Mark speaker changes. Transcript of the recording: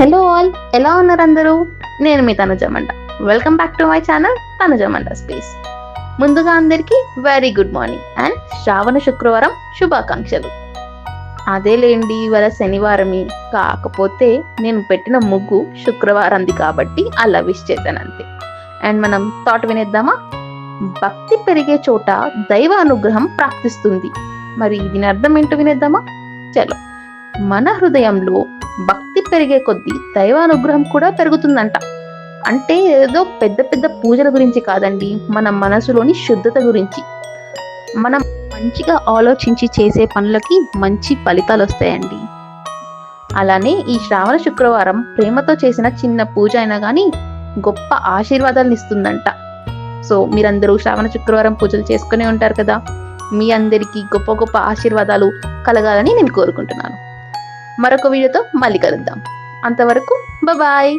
Speaker 1: Hello all, ఎలా ఉన్నారు అందరూ? నేను మీ Tanujamanta. Welcome back to my channel Tanujamanta space. ముందుగా అందరికీ వెరీ గుడ్ మార్నింగ్ అండ్ శ్రావణ శుక్రవారం శుభాకాంక్షలు. అదేలేండి, ఇవాళ శనివారమే, కాకపోతే నేను పెట్టిన ముగ్గు శుక్రవారంది కాబట్టి అలా విష్ చేశాను అంతే. అండ్ మనం థాట్ వినేద్దామా? భక్తి పెరిగే చోట దైవ అనుగ్రహం ప్రాప్తిస్తుంది. మరి దీని అర్థం ఏంటో వినేద్దామా? చలో. మన హృదయంలో భక్తి పెరిగే కొద్దీ దైవ అనుగ్రహం కూడా పెరుగుతుందంట. అంటే ఏదో పెద్ద పెద్ద పూజల గురించి కాదండి, మన మనసులోని శుద్ధత గురించి. మనం మంచిగా ఆలోచించి చేసే పనులకి మంచి ఫలితాలు వస్తాయండి. అలానే ఈ శ్రావణ శుక్రవారం ప్రేమతో చేసిన చిన్న పూజ అయినా కానీ గొప్ప ఆశీర్వాదాలను ఇస్తుందంట. సో మీరందరూ శ్రావణ శుక్రవారం పూజలు చేసుకునే ఉంటారు కదా. మీ అందరికీ గొప్ప గొప్ప ఆశీర్వాదాలు కలగాలని నేను కోరుకుంటున్నాను. మరొక వీడియోతో మళ్ళీ కలుద్దాం. అంతవరకు బాయ్.